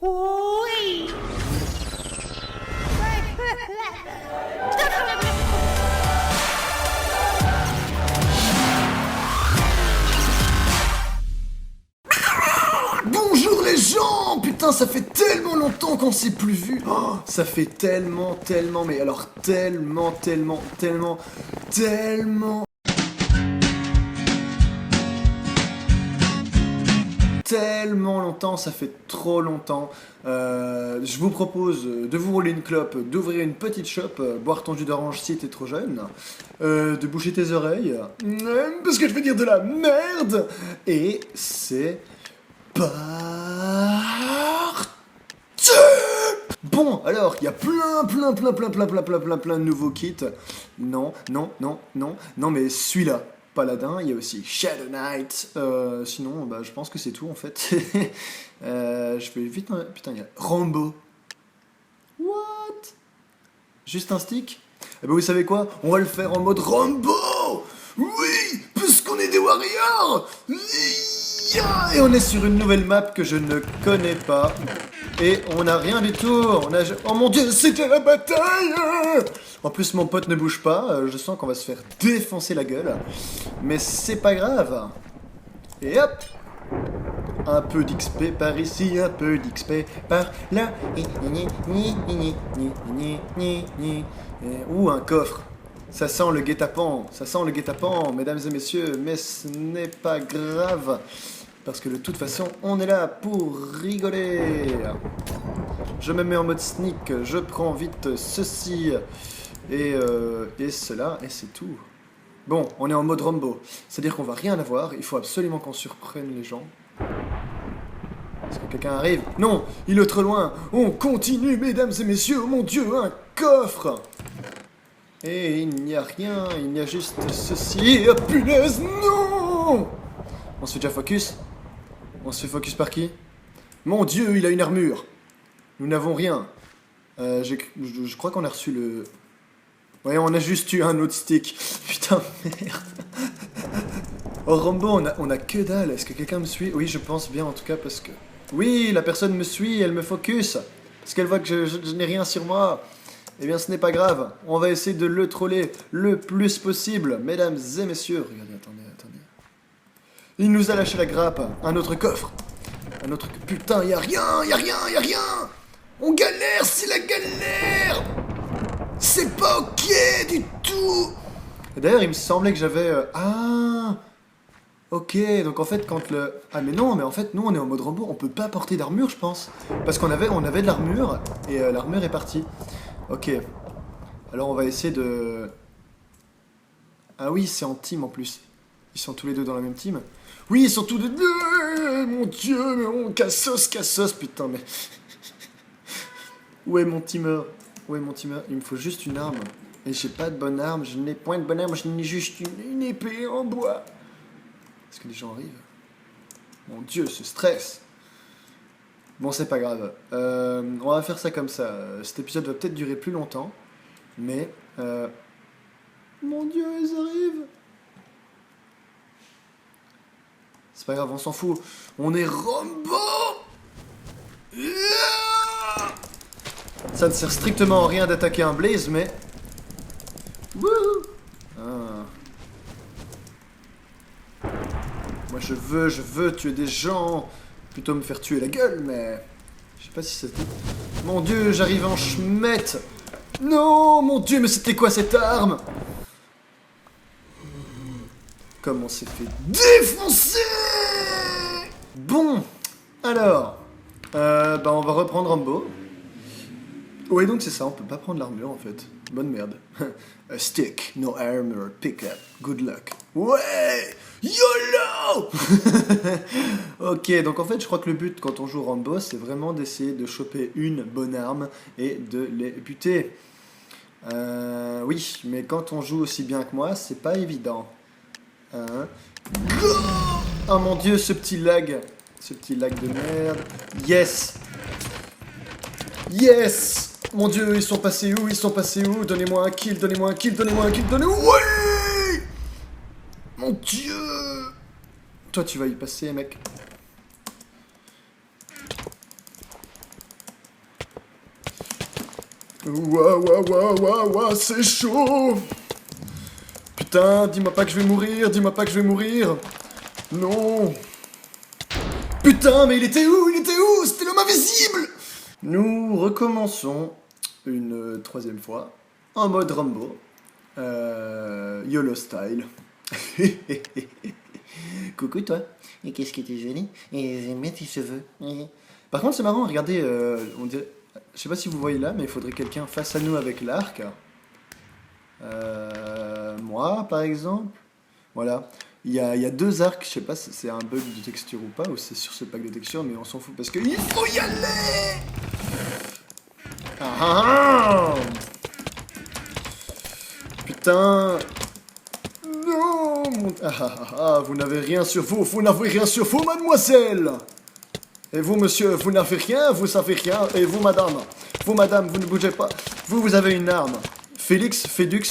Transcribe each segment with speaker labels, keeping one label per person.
Speaker 1: Oui.
Speaker 2: Bonjour les gens! Putain, ça fait tellement longtemps qu'on s'est plus vu. Oh, ça fait tellement, mais alors tellement longtemps, ça fait trop longtemps. Je vous propose de vous rouler une clope, d'ouvrir une petite shop, boire ton jus d'orange si t'es trop jeune, de boucher tes oreilles, parce que je vais dire de la merde, et c'est parti. Bon, alors, il y a plein de nouveaux kits. Non, mais celui-là. Paladin, il y a aussi Shadow Knight. Sinon, bah, je pense que c'est tout en fait. Je vais vite. Putain, il y a Rambo. What? Juste un stick? Eh ben, vous savez quoi? On va le faire en mode Rambo! Oui! Puisqu'on est des warriors! Yeah. Et on est sur une nouvelle map que je ne connais pas. Et on n'a rien du tout. Oh mon dieu, c'était la bataille! En plus, mon pote ne bouge pas. Je sens qu'on va se faire défoncer la gueule. Mais c'est pas grave. Et hop! Un peu d'XP par ici, un peu d'XP par là. Ouh, un coffre. Ça sent le guet-apens, mesdames et messieurs, mais ce n'est pas grave. Parce que de toute façon, on est là pour rigoler. Je me mets en mode sneak, je prends vite ceci et cela, et c'est tout. Bon, on est en mode Rambo, c'est-à-dire qu'on va rien avoir, il faut absolument qu'on surprenne les gens. Est-ce que quelqu'un arrive? Non, il est trop loin. On continue, mesdames et messieurs, oh mon dieu, un coffre. Et il n'y a rien, il y a juste ceci. Oh punaise, non! On se fait déjà focus? On se fait focus par qui? Mon dieu, il a une armure. Nous n'avons rien. Je crois qu'on a reçu le... Ouais, on a juste eu un autre stick. Putain, merde. Oh, Rambo, on a que dalle. Est-ce que quelqu'un me suit? Oui, je pense bien en tout cas parce que... Oui, la personne me suit, elle me focus. Parce qu'elle voit que je n'ai rien sur moi. Eh bien, ce n'est pas grave. On va essayer de le troller le plus possible. Mesdames et messieurs. Regardez, attendez. Il nous a lâché la grappe. Un autre coffre. Un autre... Putain, y a rien. On galère, c'est la galère. C'est pas ok du tout. Et d'ailleurs, il me semblait que j'avais... Ah, ok, donc en fait, quand le... Ah mais non, mais en fait, nous, on est en mode Rambo. On peut pas porter d'armure, je pense. Parce qu'on avait de l'armure, et l'armure est partie. Ok. Alors, on va essayer de... Ah oui, c'est en team, en plus. Ils sont tous les deux dans la même team. Oui, ils sont tous les deux. Mon dieu, mais on... Cassos, putain, mais... Où est mon teamer? Il me faut juste une arme. Et j'ai pas de bonne arme, je n'ai point de bonne arme, je n'ai juste une épée en bois. Est-ce que les gens arrivent? Mon dieu, ce stress. Bon, c'est pas grave. On va faire ça comme ça. Cet épisode va peut-être durer plus longtemps. Mais... Mon dieu, ils arrivent. C'est pas grave, on s'en fout. On est Rambo. Yeah. Ça ne sert strictement à rien d'attaquer un Blaze, mais... Wouhou. Ah. Moi je veux tuer des gens. Plutôt me faire tuer la gueule, mais... Je sais pas si c'était... Mon dieu, j'arrive en schmette. Non, mon dieu, mais c'était quoi cette arme? Comme on s'est fait défoncer. Bon, alors... bah on va reprendre Rambo. Ouais, donc c'est ça, on peut pas prendre l'armure en fait. Bonne merde. A stick, no armor, pick up, good luck. Ouais! YOLO! Ok, donc en fait, je crois que le but quand on joue Rambo, c'est vraiment d'essayer de choper une bonne arme et de les buter. Oui, mais quand on joue aussi bien que moi, c'est pas évident. Go! Oh mon dieu, ce petit lag de merde. Yes! Mon dieu, ils sont passés où? Donnez-moi un kill. Ouais! Mon dieu! Toi, tu vas y passer, mec. Ouah, ouah, ouah, ouah, ouah, c'est chaud. Putain, dis-moi pas que je vais mourir, dis-moi pas que je vais mourir. Non. Putain, mais il était où? Il était où? C'était l'homme invisible. Nous recommençons une troisième fois en mode Rambo. YOLO style. Coucou toi. Et qu'est-ce que t'es joli? Et j'aime bien tes cheveux. Par contre, c'est marrant, regardez, on dirait... Je sais pas si vous voyez là, mais il faudrait quelqu'un face à nous avec l'arc. Moi, par exemple. Voilà. Il y a deux arcs, je sais pas si c'est un bug de texture ou pas, ou c'est sur ce pack de texture, mais on s'en fout parce que il faut y aller. Ah, putain. Non. Vous n'avez rien sur vous, vous n'avez rien sur vous, mademoiselle. Et vous, monsieur, vous n'avez rien, vous savez rien. Et vous, madame, vous ne bougez pas. Vous avez une arme. Félix, Fedux,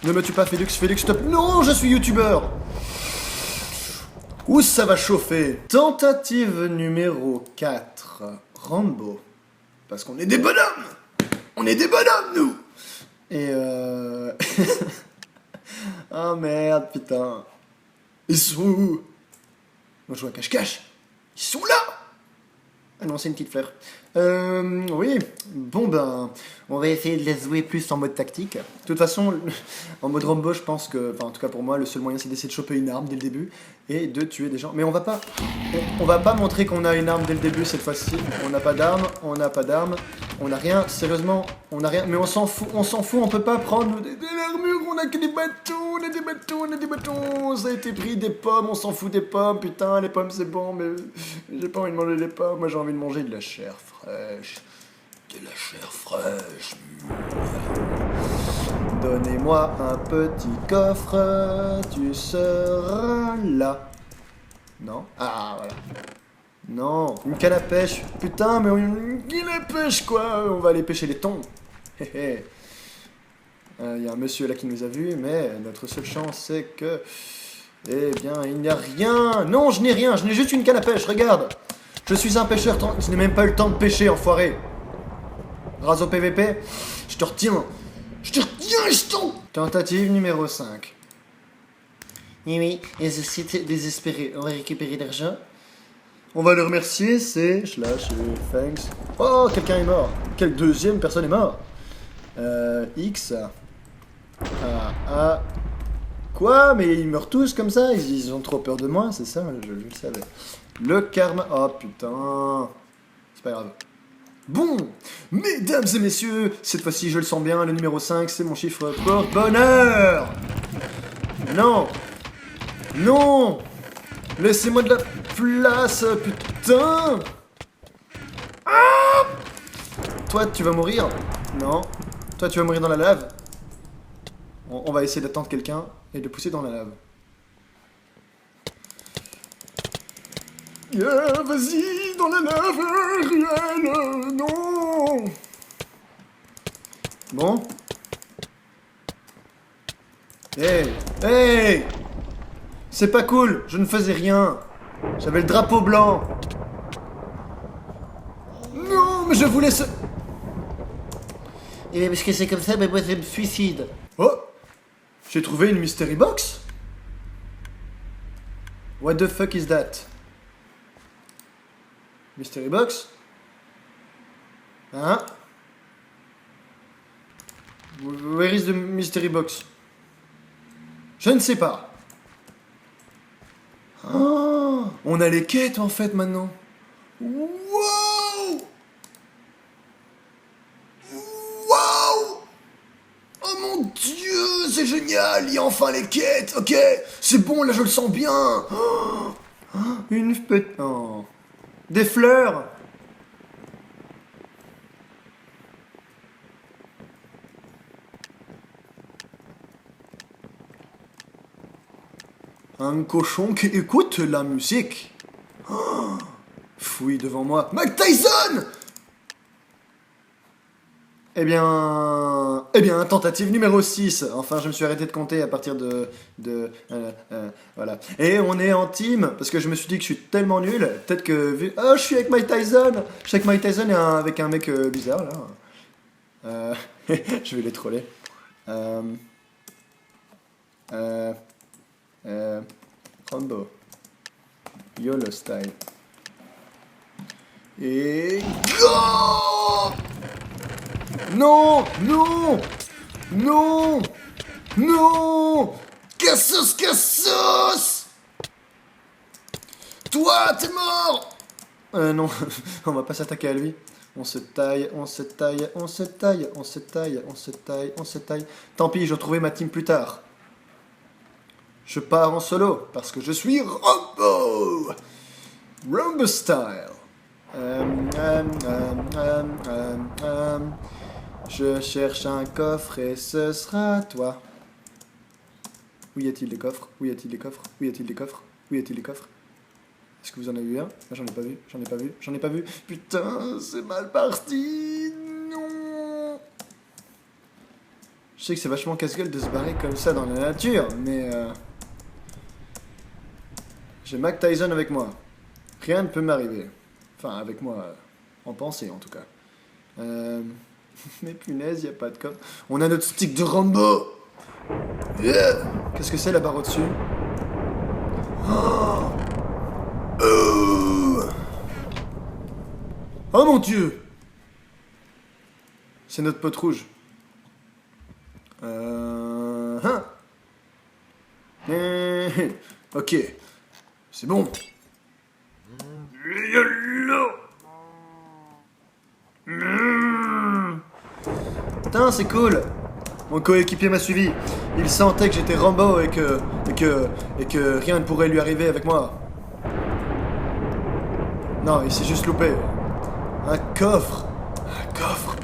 Speaker 2: ne me tue pas, Félix, stop. Non, je suis youtubeur. Où ça va chauffer? Tentative numéro 4. Rambo. Parce qu'on est des bonhommes. On est des bonhommes, nous. Et oh merde, putain. Ils sont où? Moi, je joue à cache-cache. Ils sont là. Ah non, c'est une petite fleur. Oui, bon ben, on va essayer de les jouer plus en mode tactique. De toute façon, en mode Rambo, je pense que, enfin en tout cas pour moi, le seul moyen c'est d'essayer de choper une arme dès le début et de tuer des gens. Mais on va pas montrer qu'on a une arme dès le début cette fois-ci. On n'a pas d'arme, on n'a rien, sérieusement, on n'a rien. Mais on s'en fout, on peut pas prendre de l'armure, on a que des bâtons, on a des bâtons. Ça a été pris des pommes, on s'en fout des pommes, putain, les pommes c'est bon, mais j'ai pas envie de manger les pommes, moi j'ai envie de manger de la chair fraîche. De la chair fraîche. Donnez-moi un petit coffre, tu seras là. Non? Ah, voilà. Non, une canne à pêche. Putain, mais une canne à pêche, quoi. On va aller pêcher les thons. Il y a un monsieur là qui nous a vus, mais notre seule chance, c'est que... Eh bien, il n'y a rien. Non, je n'ai rien, je n'ai juste une canne à pêche, regarde. Je suis un pêcheur, je n'ai même pas eu le temps de pêcher, enfoiré. Raso PVP, je te retiens, jeton. Tentative numéro 5. Oui, et je suis désespéré. On va récupérer l'argent. On va le remercier, c'est slash thanks. Oh, quelqu'un est mort. Quelle deuxième personne est mort? X. Quoi? Mais ils meurent tous comme ça? Ils ont trop peur de moi, c'est ça? Je le savais. Le karma... Oh putain. C'est pas grave. Bon, mesdames et messieurs, cette fois-ci je le sens bien, le numéro 5, c'est mon chiffre porte-bonheur. Non. Non. Laissez-moi de la place, putain. Ah. Toi, tu vas mourir? Non. Toi, tu vas mourir dans la lave? On va essayer d'attendre quelqu'un et de le pousser dans la lave. Yeah, vas-y, dans la lave, Riel, non. Bon. Hey, c'est pas cool, je ne faisais rien. J'avais le drapeau blanc. Non, mais je voulais se... Et parce que c'est comme ça, mais moi je me suicide. Oh, j'ai trouvé une mystery box. What the fuck is that? Mystery box? Hein? Where is the mystery box? Je ne sais pas. Oh, on a les quêtes en fait maintenant. Wow! Wow! Oh mon dieu, c'est génial! Il y a enfin les quêtes, ok? C'est bon, là je le sens bien! Oh, une petite... Oh. Des fleurs. Un cochon qui écoute la musique. Oh, fouille devant moi. Mike Tyson. Eh bien, tentative numéro 6. Enfin, je me suis arrêté de compter à partir de voilà. Et on est en team, parce que je me suis dit que je suis tellement nul, peut-être que... Oh, je suis avec Mike Tyson. Je suis avec Mike Tyson et avec un mec bizarre, là. Je vais les troller. Rambo. YOLO style. Et... Go! Non! Non! Non! Non! Cassos, Cassos! Toi, t'es mort! Non, on va pas s'attaquer à lui. On se taille, on se taille, on se taille, on se taille, on se taille, on se taille. Tant pis, je retrouverai ma team plus tard. Je pars en solo, parce que je suis Rambo! Rambo style. Je cherche un coffre et ce sera toi. Où y a-t-il des coffres? Où y a-t-il des coffres? Où y a-t-il des coffres? Où y a-t-il des coffres? Est-ce que vous en avez vu un? J'en ai pas vu, j'en ai pas vu, j'en ai pas vu. Putain, c'est mal parti. Non. Je sais que c'est vachement casse-gueule de se barrer comme ça dans la nature, mais j'ai Mac Tyson avec moi. Rien ne peut m'arriver. Enfin, avec moi, en pensée en tout cas. Mais punaise, y a pas de coffre. On a notre stick de Rambo. Yeah. Qu'est-ce que c'est là-bas au-dessus? Oh mon Dieu! C'est notre pote rouge. Ok. C'est bon. Putain, c'est cool. Mon coéquipier m'a suivi. Il sentait que j'étais Rambo et que rien ne pourrait lui arriver avec moi. Non, il s'est juste loupé. Un coffre. Un coffre.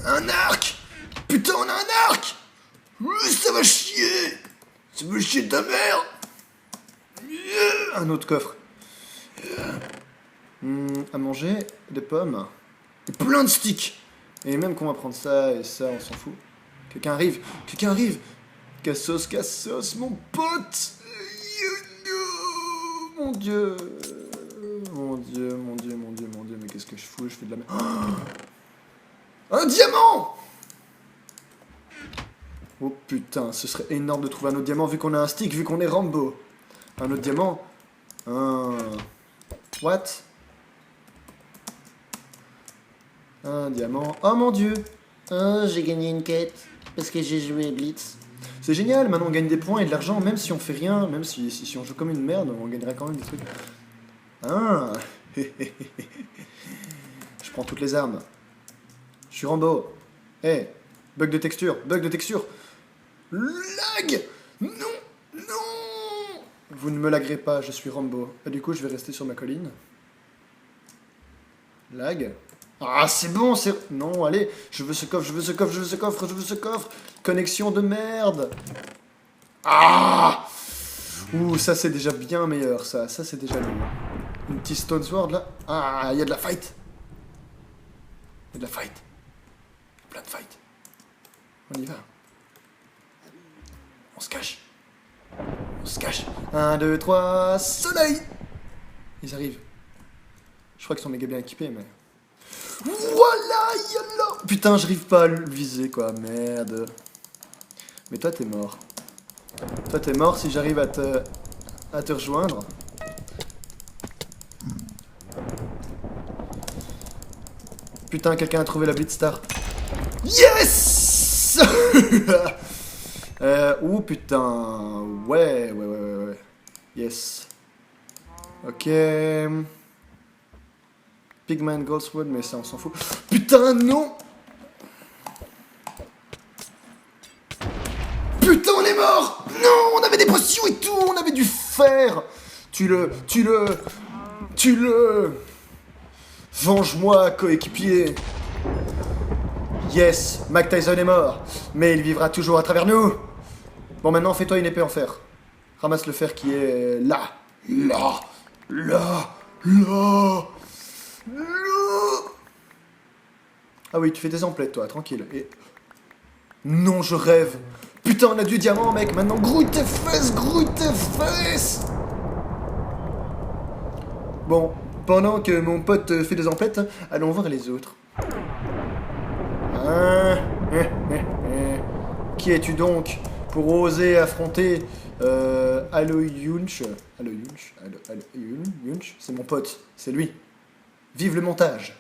Speaker 2: Un arc. Putain, on a un arc. Ça va chier. Ça va chier de ta mère. Un autre coffre. À manger, des pommes. Et plein de sticks. Et même qu'on va prendre ça et ça, on s'en fout. Quelqu'un arrive. Quelqu'un arrive. Cassos, Cassos, mon pote. Mon Dieu. Mon Dieu, mon Dieu, mon Dieu, mon Dieu. Mais qu'est-ce que je fous? Je fais de la merde. Un diamant! Oh putain, ce serait énorme de trouver un autre diamant vu qu'on a un stick, vu qu'on est Rambo. Un autre diamant? What? Un diamant. Oh mon Dieu!
Speaker 1: Oh, j'ai gagné une quête parce que j'ai joué Blitz.
Speaker 2: C'est génial, maintenant on gagne des points et de l'argent, même si on fait rien, même si on joue comme une merde, on gagnerait quand même des trucs. Ah. Je prends toutes les armes. Je suis Rambo. Eh, bug de texture, bug de texture. Lag! Non, non! Vous ne me laguerez pas, je suis Rambo. Et du coup, je vais rester sur ma colline. Lag? Ah, c'est bon, c'est... Non, allez, je veux ce coffre, je veux ce coffre, je veux ce coffre, je veux ce coffre. Connexion de merde. Ah! Ouh, ça c'est déjà bien meilleur, ça c'est déjà mieux. Une petite Stone Sword là. Ah, il y a de la fight. Il y a de la fight. Plein de fight. On y va. On se cache. On se cache. 1, 2, 3, soleil! Ils arrivent. Je crois qu'ils sont méga bien équipés, mais... Voilà, yallah! Putain, j'arrive pas à le viser, quoi. Merde. Mais toi, t'es mort. Toi, t'es mort si j'arrive à te rejoindre. Putain, quelqu'un a trouvé la Blitzstar. Yes! Ouh, putain. Ouais. Yes. Ok. Pigman Goldswood, mais ça, on s'en fout. Putain, non! Putain, on est mort! Non, on avait des potions et tout, on avait du fer! Tu le... Venge-moi, coéquipier! Yes, Mac Tyson est mort, mais il vivra toujours à travers nous! Bon, maintenant, fais-toi une épée en fer. Ramasse le fer qui est là. Là! Ah oui, tu fais des emplettes, toi, tranquille. Et... Non, je rêve. Putain, on a du diamant, mec. Maintenant, grouille tes fesses, Bon, pendant que mon pote fait des emplettes, allons voir les autres. Qui es-tu donc pour oser affronter Allo Yunch? C'est mon pote, c'est lui. Vive le montage.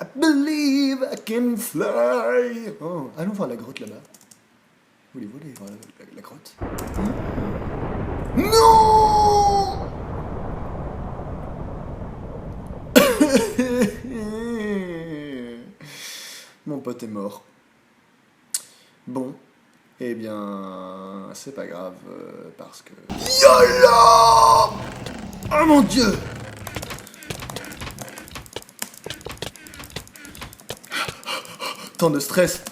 Speaker 2: I believe I can fly. Oh, allons voir la grotte là-bas. Voulez-vous aller voir la grotte? Non. Mon pote est mort. Bon, eh bien, c'est pas grave, parce que... YOLO! Oh mon Dieu! Tant de stress.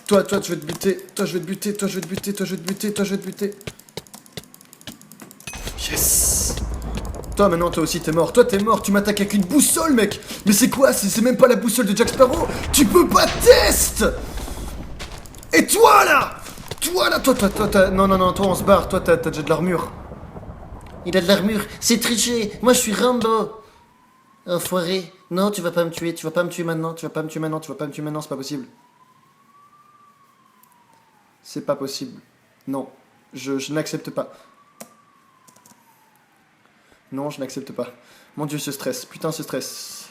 Speaker 2: Toi, je vais te buter. Toi, je vais te buter. Toi, je vais te buter. Toi, je vais te buter. Toi, je vais te buter. Yes! Toi, maintenant, toi aussi, t'es mort. Toi, t'es mort. Tu m'attaques avec une boussole, mec. Mais c'est quoi? C'est même pas la boussole de Jack Sparrow. Tu peux pas test! Et toi, là! Toi, Non, toi, on se barre. Toi, t'as déjà de l'armure.
Speaker 1: Il a de l'armure, c'est triché. Moi, je suis Rambo. Enfoiré. Non, tu vas pas me tuer. Tu vas pas me tuer maintenant. Tu vas pas me tuer maintenant. Tu vas pas me tuer maintenant. C'est pas possible.
Speaker 2: C'est pas possible. Non. Je n'accepte pas. Non, je n'accepte pas. Mon Dieu, ce stress. Putain, ce stress.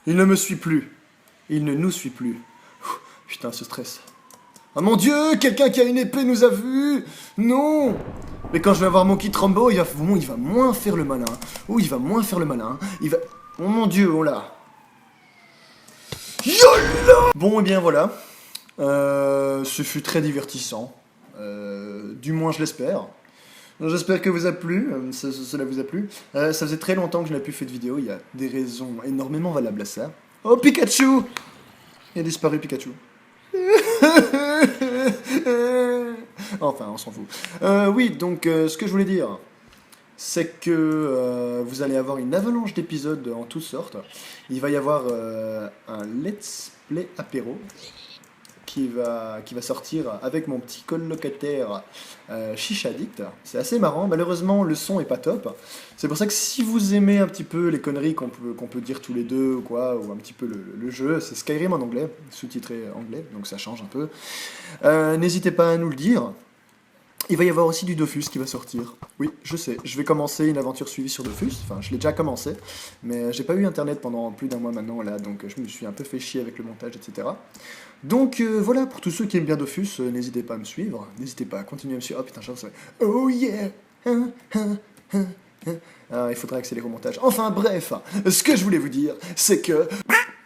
Speaker 2: Il ne me suit plus. Il ne nous suit plus. Putain, ce stress. Oh mon Dieu, quelqu'un qui a une épée nous a vus. Non. Mais quand je vais avoir mon kit Rambo, il va moins faire le malin. Oh, il va moins faire le malin. Il va... Oh mon Dieu, oh là. YOLO! Bon, et bien voilà. Ce fut très divertissant. Du moins, je l'espère. J'espère que vous a plu, cela vous a plu. Ça faisait très longtemps que je n'ai plus fait de vidéo. Il y a des raisons énormément valables à ça. Oh, Pikachu! Il a disparu, Pikachu. Enfin, on s'en fout. Oui, donc, ce que je voulais dire, c'est que vous allez avoir une avalanche d'épisodes en toutes sortes. Il va y avoir un let's play apéro qui va sortir avec mon petit colocataire Chicha Addict. C'est assez marrant. Malheureusement, le son est pas top. C'est pour ça que si vous aimez un petit peu les conneries qu'on peut dire tous les deux ou quoi, ou un petit peu le jeu, c'est Skyrim en anglais, sous-titré anglais, donc ça change un peu. N'hésitez pas à nous le dire. Il va y avoir aussi du Dofus qui va sortir. Oui, je sais, je vais commencer une aventure suivie sur Dofus. Enfin, je l'ai déjà commencé, mais j'ai pas eu internet pendant plus d'un mois maintenant, là, donc je me suis un peu fait chier avec le montage, etc. Donc voilà, pour tous ceux qui aiment bien Dofus, n'hésitez pas à me suivre, n'hésitez pas à continuer à me suivre. Oh putain, ça oh yeah! Ah, il faudra accélérer au montage. Enfin bref, ce que je voulais vous dire, c'est que...